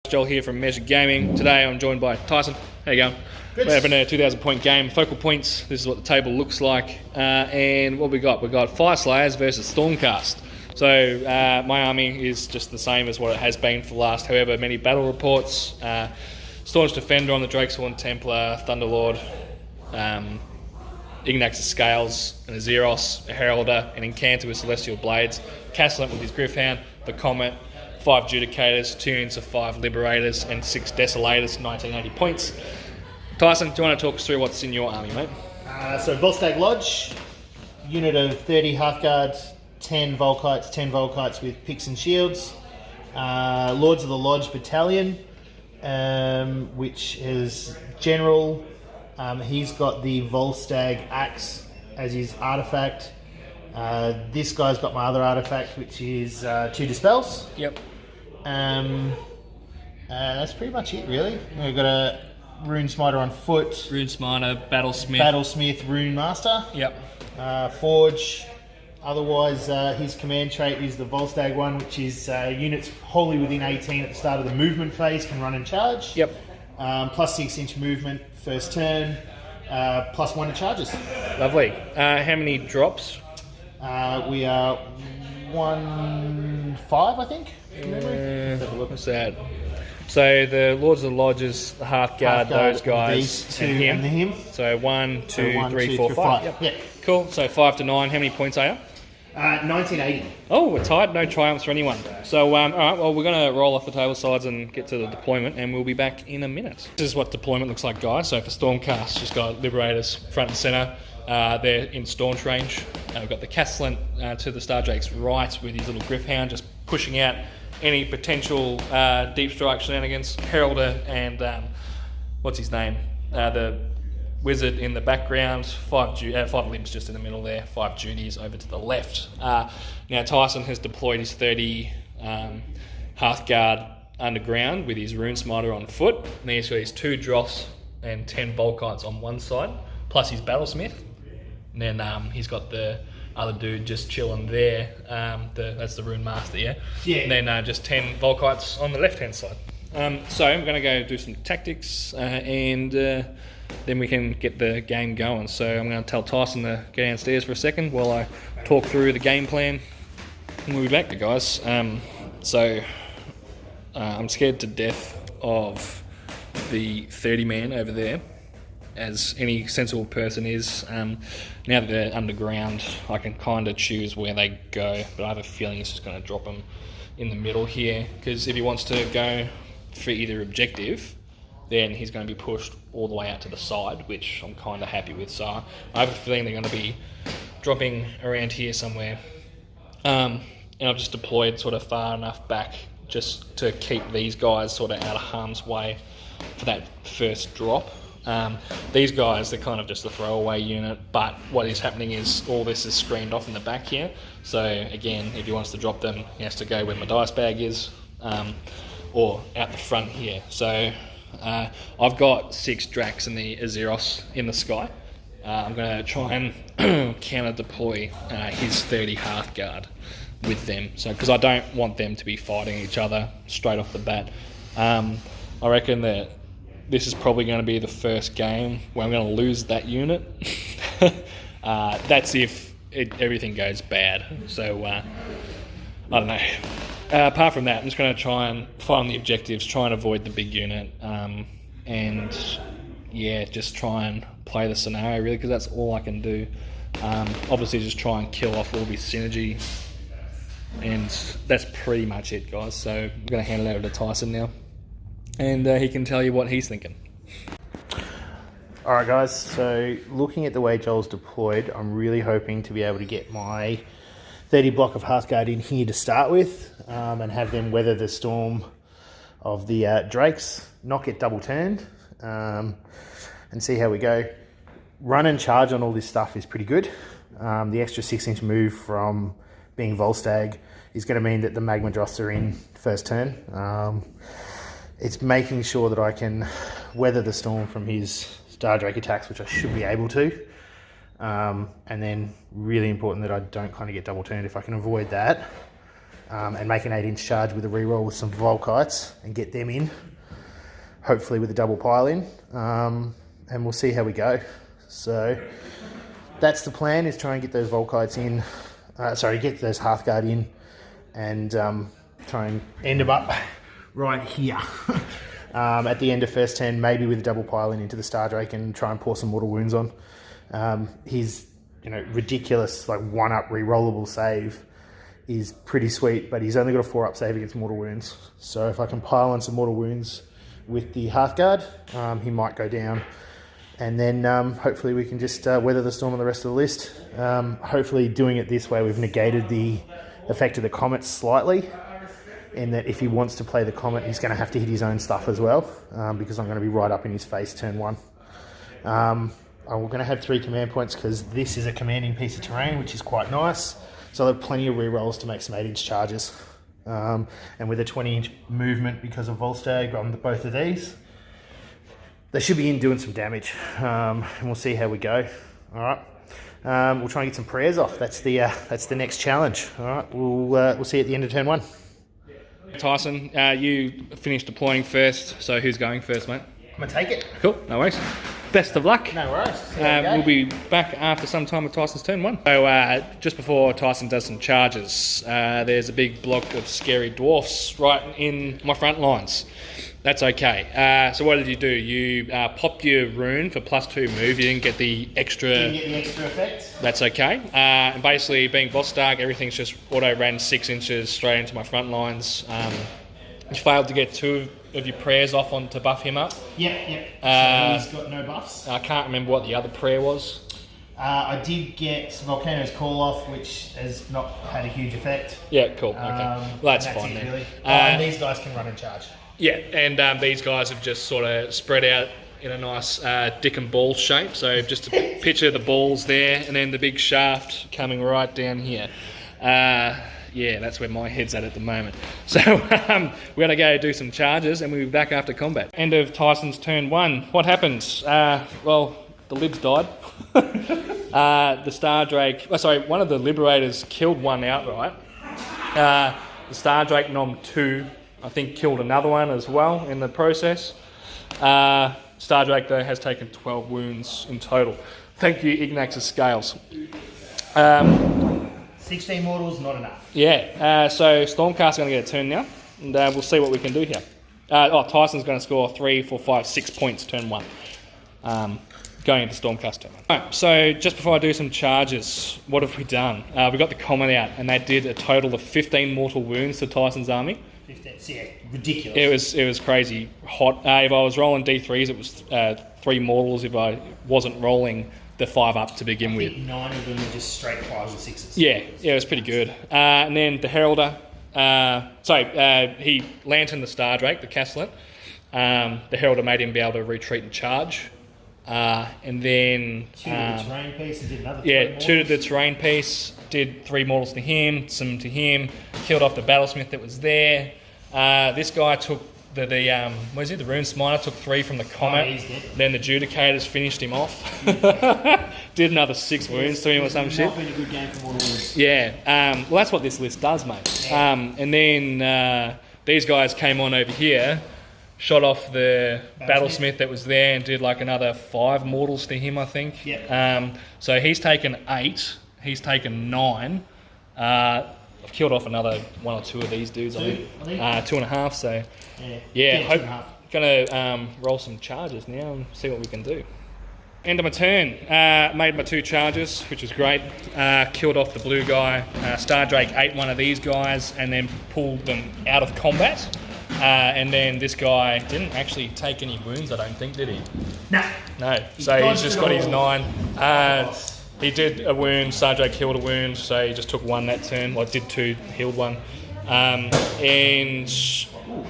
Joel here from Measured Gaming. Today I'm joined by Tyson. How you going? Good. We're having a 2,000 point game. Focal points, this is what the table looks like. And what we got? We've got Fyreslayers versus Stormcast. So my army is just the same as what it has been for the last however many battle reports. Staunch Defender on the Drakesworn Templar, Thunderlord, Ignax of Scales, and a Xeros, a Heralder, an Incanter with Celestial Blades, Castellant with his Griffhound, the Comet, 5 Judicators, 2 units of 5 Liberators, and 6 Desolators, 1980 points. Tyson, do you want to talk us through what's in your army, mate? So Volstagg Lodge, unit of 30 Hearthguards, 10 Volkites with picks and shields. Lords of the Lodge Battalion, which is General. He's got the Volstagg Axe as his artifact. This guy's got my other artifact, which is 2 Dispels. Yep. That's pretty much it, really. We've got a Rune Smiter on foot. Rune Smiter, Battlesmith. Battlesmith, Rune Master. Yep. Forge. Otherwise, his command trait is the Volstagg one, which is units wholly within 18 at the start of the movement phase can run and charge. Yep. Plus 6-inch movement first turn. Plus 1 to charges. Lovely. How many drops? We are 1-5, I think. What's that? So the Lords of the Lodges, the Hearthguard, those guys, these two, and him. So 1, 2, 1, 3, 2, 4, 3, 5. 5. Yep. Yeah. Cool. So 5 to 9. How many points are you? 1980. Oh, we're tied. No triumphs for anyone. So, all right. Well, we're going to roll off the table sides and get to the deployment, and we'll be back in a minute. This is what deployment looks like, guys. So for Stormcast, just got Liberators front and centre. They're in staunch range. We've got the Castellant to the Stardrake's right with his little Griffhound, just pushing out any potential deep strike shenanigans. Heralder and what's his name? The Wizard in the background. 5 limbs just in the middle there. 5 Judies over to the left. Now Tyson has deployed his 30 Hearthguard underground with his Rune Smiter on foot. And he's got his 2 Dross and 10 Volkites on one side, plus his Battlesmith. And then he's got the other dude just chilling there. That's the Rune Master, yeah? Yeah. And then just 10 Volkites on the left-hand side. So I'm going to go do some tactics and then we can get the game going. So I'm going to tell Tyson to go downstairs for a second while I talk through the game plan. And we'll be back, guys. So I'm scared to death of the 30-man over there, as any sensible person is. Now that they're underground, I can kind of choose where they go, but I have a feeling it's just going to drop them in the middle here, because if he wants to go for either objective, then he's going to be pushed all the way out to the side, which I'm kind of happy with. So I have a feeling they're going to be dropping around here somewhere. And I've just deployed sort of far enough back just to keep these guys sort of out of harm's way for that first drop. These guys, they're kind of just a throwaway unit, but what is happening is all this is screened off in the back here. So again, if he wants to drop them, he has to go where my dice bag is, or out the front here. So I've got 6 Drax and the Xeros in the sky. I'm going to try and counter deploy his 30 Hearthguard with them. So because I don't want them to be fighting each other straight off the bat. I reckon that this is probably going to be the first game where I'm going to lose that unit. That's if everything goes bad. So, I don't know. Apart from that, I'm just going to try and find the objectives, try and avoid the big unit, and, yeah, just try and play the scenario, really, because that's all I can do. Obviously, just try and kill off all this synergy, and that's pretty much it, guys. So, I'm going to hand it over to Tyson now, and he can tell you what he's thinking. Alright guys, so looking at the way Joel's deployed, I'm really hoping to be able to get my 30 block of Hearthguard in here to start with, and have them weather the storm of the Drakes, not get double turned, and see how we go. Run and charge on all this stuff is pretty good. The extra 6-inch move from being Volstagg is going to mean that the Magma Dross are in first turn. It's making sure that I can weather the storm from his Stardrake attacks, which I should be able to. And then really important that I don't kind of get double turned. If I can avoid that, and make an 8-inch charge with a reroll with some Volkites and get them in, hopefully with a double pile in, and we'll see how we go. So that's the plan, is try and get those Volkites in, get those Hearthguard in, and try and end them up right here. At the end of first 10, maybe with a double pile in into the Star Drake and try and pour some Mortal Wounds on. His ridiculous 1-up rerollable save is pretty sweet, but he's only got a 4-up save against Mortal Wounds. So if I can pile on some Mortal Wounds with the Hearthguard, he might go down. And then hopefully we can just weather the storm on the rest of the list. Hopefully doing it this way, we've negated the effect of the Comet slightly, in that if he wants to play the Comet, he's going to have to hit his own stuff as well, because I'm going to be right up in his face turn 1. I'm going to have 3 command points because this is a commanding piece of terrain, which is quite nice. So I'll have plenty of rerolls to make some 8-inch charges. And with a 20-inch movement because of Volstagg on both of these, they should be in doing some damage. And we'll see how we go. All right. We'll try and get some prayers off. That's the next challenge. All right. We'll see you at the end of turn 1. Tyson, you finished deploying first, so who's going first, mate? I'm going to take it. Cool, no worries. Best of luck. No worries. We'll be back after some time with Tyson's turn 1. So just before Tyson does some charges, there's a big block of scary dwarfs right in my front lines. That's okay. So what did you do? You popped your rune for +2 move. You didn't get the extra... Didn't get the extra effect. That's okay. And basically, being Volstagg, everything's just auto-ran 6 inches straight into my front lines. You failed to get 2 of your prayers off on to buff him up. Yep. So he's got no buffs. I can't remember what the other prayer was. I did get Volcano's Call Off, which has not had a huge effect. Yeah, cool. Okay. Well, that's fine then. Really. And these guys can run and charge. Yeah, and these guys have just sort of spread out in a nice dick and ball shape. So just a picture the balls there, and then the big shaft coming right down here. Yeah, that's where my head's at the moment. So we're going to go do some charges, and we'll be back after combat. End of Tyson's turn 1. What happens? Well, the libs died. The Star Drake... one of the Liberators killed one outright. The Star Drake nom 2, I think, killed another one as well in the process. Star Drake, though, has taken 12 wounds in total. Thank you, Ignax's Scales. 16 mortals, not enough. Yeah, so Stormcast is going to get a turn now, and we'll see what we can do here. Tyson's going to score 3, 4, 5, 6 points turn 1, going into Stormcast turn 1. Alright, so just before I do some charges, what have we done? We got the comment out, and they did a total of 15 mortal wounds to Tyson's army. 15, yeah, ridiculous. It was crazy hot. If I was rolling D3s, it was 3 mortals. If I wasn't rolling the 5-up to begin with. 9 of them were just straight 5s and 6s. Yeah, it was pretty good. And then the Heralder, he lanterned the Star Drake, the Castellan. The Heralder made him be able to retreat and charge. And then... 2 to the terrain piece and did another 3 mortals. 2 to the terrain piece, did 3 mortals to him, some to him, killed off the Battlesmith that was there. This guy took the Rune Smiter took 3 from the Comet. He's dead. Then the Judicators finished him off. Did another 6 wounds to him or some shit. Not been a good game for Mortal Wounds. Yeah, well that's what this list does, mate. Yeah. And then these guys came on over here, shot off the Battlesmith that was there and did like another 5 mortals to him, I think. Yep. So he's taken 8, he's taken 9. I've killed off another 1 or 2 of these dudes, I think. 2.5, so... Yeah, gonna roll some charges now and see what we can do. End of my turn. Made my 2 charges, which was great. Killed off the blue guy. Star Drake ate one of these guys and then pulled them out of combat. And then this guy didn't actually take any wounds, I don't think, did he? No. So he's just got his 9. He did a wound. Star Drake killed a wound, so he just took 1 that turn. Well, did 2, healed 1.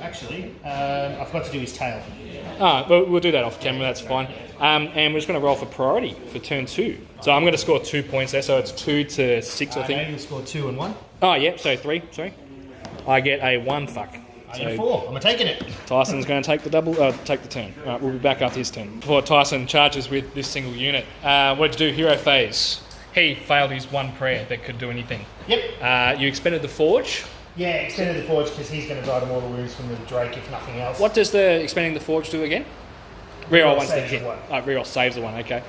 Actually, I forgot to do his tail. Well, we'll do that off camera, that's fine. And we're just going to roll for priority for turn 2. So I'm going to score 2 points there, so it's 2 to 6, I think. No, you'll score 2 and 1. Oh, yeah, so 3, sorry. I get a 1, fuck. I get a 4, I'm taking it. Tyson's going to take the turn. All right, we'll be back after his turn. Before Tyson charges with this single unit, what did you do? Hero phase. He failed his 1 prayer that could do anything. Yep. You expended the Forge. Yeah, extended the forge because he's going to die to mortal wounds from the Drake if nothing else. What does the expanding the forge do again? Reroll once they saves hit. the one. Reroll saves the one, okay.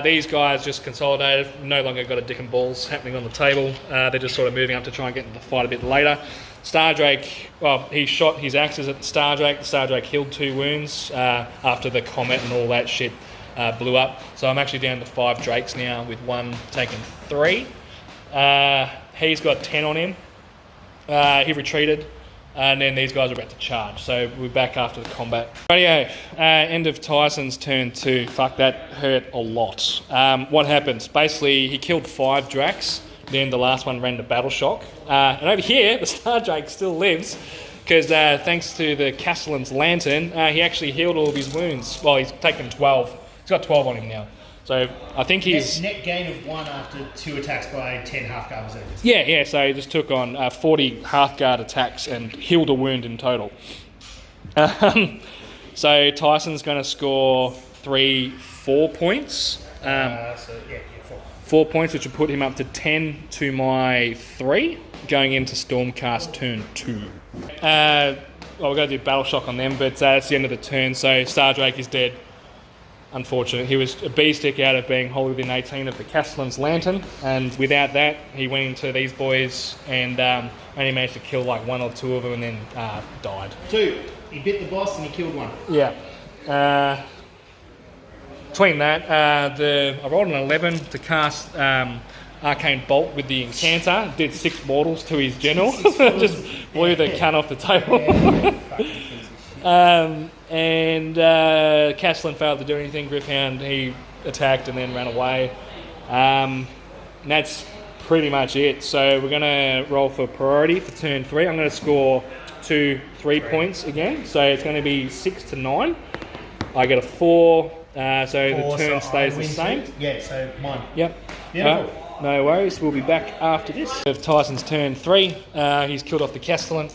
These guys just consolidated, no longer got a dick and balls happening on the table. They're just sort of moving up to try and get into the fight a bit later. Stardrake, well, he shot his axes at the Stardrake. The Stardrake healed 2 wounds after the comet and all that shit blew up. So I'm actually down to 5 Drakes now, with one taking 3. He's got 10 on him. He retreated, and then these guys are about to charge. So we're back after the combat. Radio, end of Tyson's turn 2. Fuck, that hurt a lot. What happens? Basically, he killed 5 Dracs. Then the last one ran to Battle Shock. And over here, the Stardrake still lives, because thanks to the Castellan's Lantern, he actually healed all of his wounds. Well, he's taken 12. He's got 12 on him now. So I think he's... Net gain of 1 after 2 attacks by 10 Hearthguard Berserkers. Yeah, so he just took on 40 Hearthguard attacks and healed a wound in total. So Tyson's going to score 4 points. 4 points, which will put him up to 10 to my 3, going into Stormcast turn 2. Well, we're going to do Battle Shock on them, but that's the end of the turn, so Stardrake is dead. Unfortunate. He was a B-stick out of being wholly within 18 of the Castellan's Lantern, and without that, he went into these boys and only managed to kill like 1 or 2 of them and then died. 2. He bit the boss and he killed 1. Yeah. Between that, I rolled an 11 to cast Arcane Bolt with the Incanter. Did 6 mortals to his general. Just blew the cunt off the table. And Castellan failed to do anything. Griffhound, he attacked and then ran away. And that's pretty much it. So we're going to roll for priority for turn 3. I'm going to score 3 points again. So it's going to be 6 to 9. I get a 4. So the turn stays the same. Yeah, so mine. Yep. Beautiful. No worries. We'll be back after this. Of Tyson's turn 3. He's killed off the Castellan.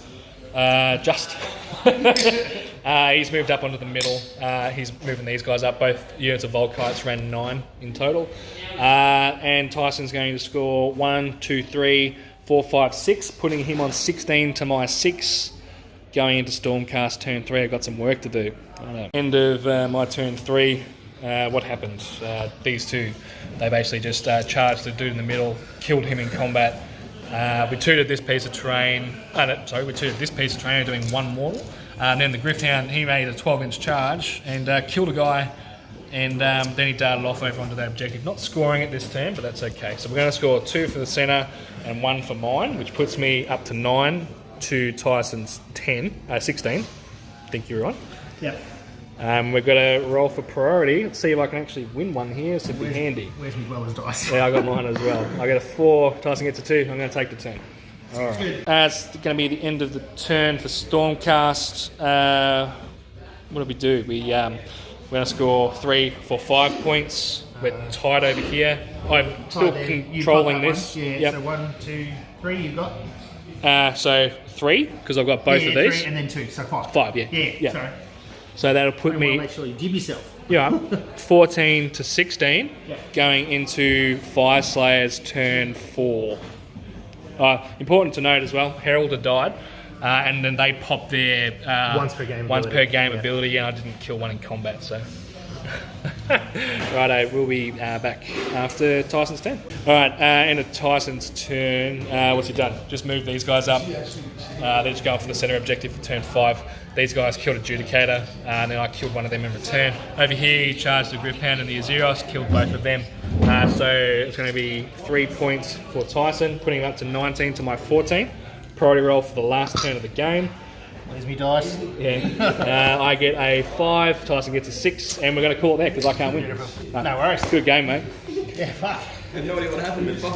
He's moved up onto the middle. He's moving these guys up. Both units of Volkites ran 9 in total. And Tyson's going to score 1, 2, 3, 4, 5, 6, putting him on 16 to my 6. Going into Stormcast turn 3, I've got some work to do. End of my turn 3. What happened? These two, they basically just charged the dude in the middle, killed him in combat. We tooted this piece of terrain. We tooted this piece of terrain doing 1 mortal. And then the Griffhound, he made a 12-inch charge and killed a guy. And then he darted off over onto that objective. Not scoring it this turn, but that's okay. So we're going to score 2 for the centre and 1 for mine, which puts me up to 9 to Tyson's 16. I think you're right. Yep. We're going to roll for priority. Let's see if I can actually win one here. It's be handy. Where's my Dweller's dice? Yeah, I got mine as well. I get a 4. Tyson gets a 2. I'm going to take the turn. All right. It's going to be the end of the turn for Stormcast. What do we do? We're going to score 3 for 5 points. We're tied over here. I'm still controlling this. Yeah, yep. So 1, 2, 3 you got? So 3, because I've got both of these. 3 and then 2, so 5. 5, yeah. Yeah, sorry. So that'll put me... Make sure you jib yourself. Yeah, 14 to 16, yep. Going into Fyreslayers turn 4. Important to note as well, Herald had died, and then they popped their once per game ability, and I didn't kill one in combat, so... Righto, we'll be back after Tyson's turn. Alright, end of Tyson's turn. What's he done? Just moved these guys up. They're just going for the centre objective for turn 5. These guys killed Adjudicator, and then I killed one of them in return. Over here, he charged the Griphound and the Azeros, killed both of them. So it's going to be 3 points for Tyson, putting him up to 19 to my 14. Priority roll for the last turn of the game. Where's me dice? Yeah. I get a 5, Tyson gets a 6, and we're going to call it there because I can't win. No worries. Good game, mate. Yeah, fuck. I have no idea what happened, but fuck.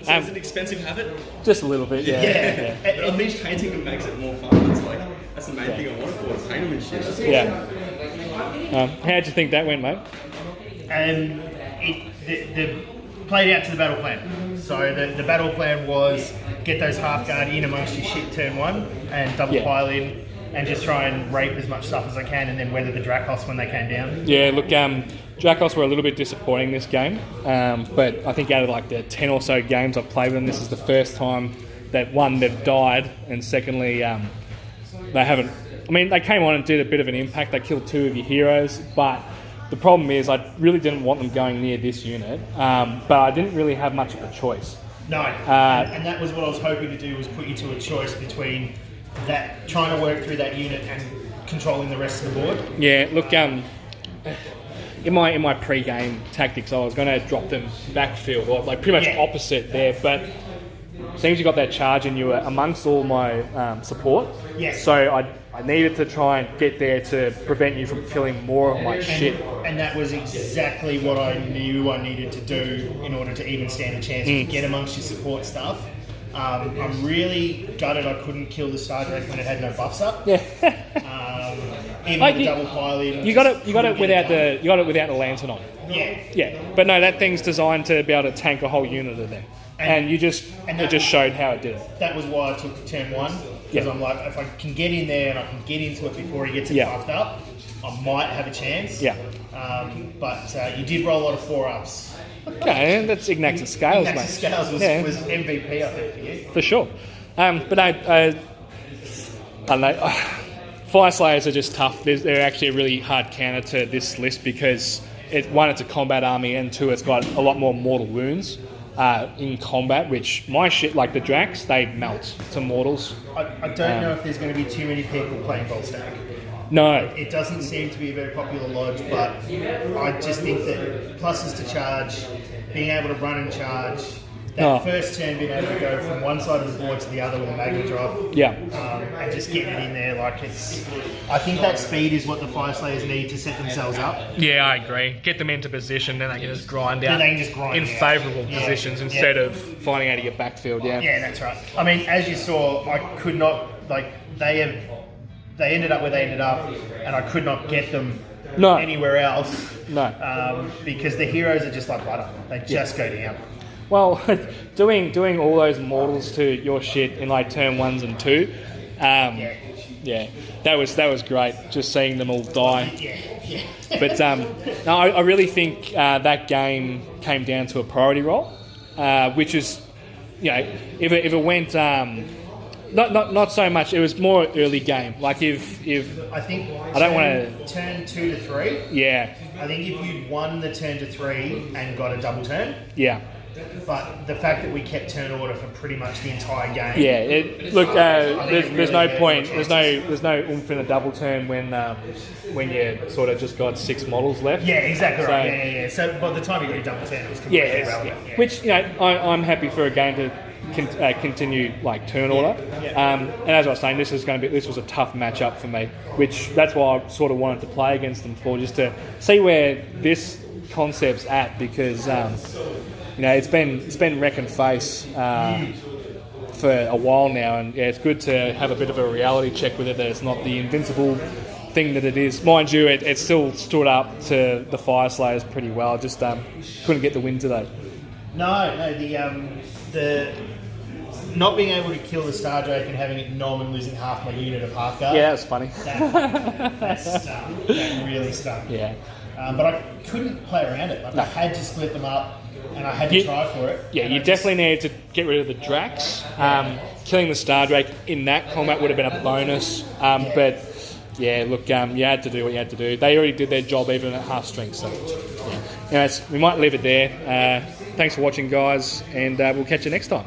So it's an expensive habit? Just a little bit, yeah. At least painting them makes it more fun. That's like, that's the main thing I wanted for, paint them and shit. That's awesome. How'd you think that went, mate? The played out to the battle plan. So the battle plan was get those half guard in amongst your shit turn 1 and double pile in and just try and rape as much stuff as I can and then weather the Drakos when they came down. Yeah, look, Drakos were a little bit disappointing this game, but I think out of like the 10 or so games I've played with them, this is the first time that one, they've died, and secondly, they haven't. I mean, they came on and did a bit of an impact. They killed 2 of your heroes, but the problem is I really didn't want them going near this unit, but I didn't really have much of a choice. No, and that was what I was hoping to do, was put you to a choice between that, trying to work through that unit and controlling the rest of the board. Yeah, look, in my pre-game tactics, I was going to drop them backfield, or like pretty much opposite there, but seems you got that charge and you were amongst all my support. Yes. So I needed to try and get there to prevent you from killing more of my shit. And that was exactly what I knew I needed to do in order to even stand a chance to get amongst your support stuff. I'm really gutted I couldn't kill the Star Drake when it had no buffs up. Yeah. Even like with the double pile-in. You got it without the lantern on. Yeah. Yeah. But no, that thing's designed to be able to tank a whole unit of them. And it just showed how it did it. That was why I took turn 1, because I'm like, if I can get in there and I can get into it before he gets it buffed up, I might have a chance. Yeah. But you did roll a lot of 4-ups. Okay, that's Ignactus Scales, mate. Ignactus Scales was MVP, I think, for you. For sure. But I don't know. Fyreslayers are just tough. They're actually a really hard counter to this list because, one, it's a combat army, and 2, it's got a lot more mortal wounds in combat, which my shit, like the Drax, they melt to mortals. I don't know if there's going to be too many people playing Volstagg. No. It doesn't seem to be a very popular lodge, but I just think that pluses to charge, being able to run and charge, that first turn being able to go from one side of the board to the other with a Magma Drop, and just getting it in there, like I think that speed is what the Fyreslayers need to set themselves up. Yeah, I agree. Get them into position, then they can just grind out in favourable positions instead of finding out to get backfield. Yeah, that's right. I mean, as you saw, I could not, they ended up where they ended up, and I could not get them anywhere else. No. Because the heroes are just like butter. They just go down. Well, doing all those mortals to your shit in like turn 1s and 2, that was great. Just seeing them all die. But no, I really think that game came down to a priority roll, which is, if it went. Not so much. It was more early game. Like if I think I don't want to turn 2 to 3. Yeah. I think if you'd won the turn to 3 and got a double turn. Yeah. But the fact that we kept turn order for pretty much the entire game. Yeah. There's no point. There's no oomph in a double turn when you sort of just got 6 models left. Yeah, exactly right. Yeah. So by the time you got a double turn, it was completely irrelevant. Yeah. Which I'm happy for a game to continue like turn order. And as I was saying, this was a tough matchup for me, which that's why I sort of wanted to play against them for, just to see where this concept's at, because it's been wreck and face for a while now, and it's good to have a bit of a reality check with it, that it's not the invincible thing that it is. Mind you, it still stood up to the Fyreslayers pretty well. Just couldn't get the win today. No, the not being able to kill the Star Drake and having it nom and losing half my unit of half guard. Yeah, that's funny. That stung. That really stung. Yeah. But I couldn't play around it. I had to split them up, and I had to try for it. Yeah, you definitely needed to get rid of the Drax. Killing the Star Drake in that combat would have been a bonus. But yeah, look, you had to do what you had to do. They already did their job even at half strength. So anyways, we might leave it there. Thanks for watching, guys, and we'll catch you next time.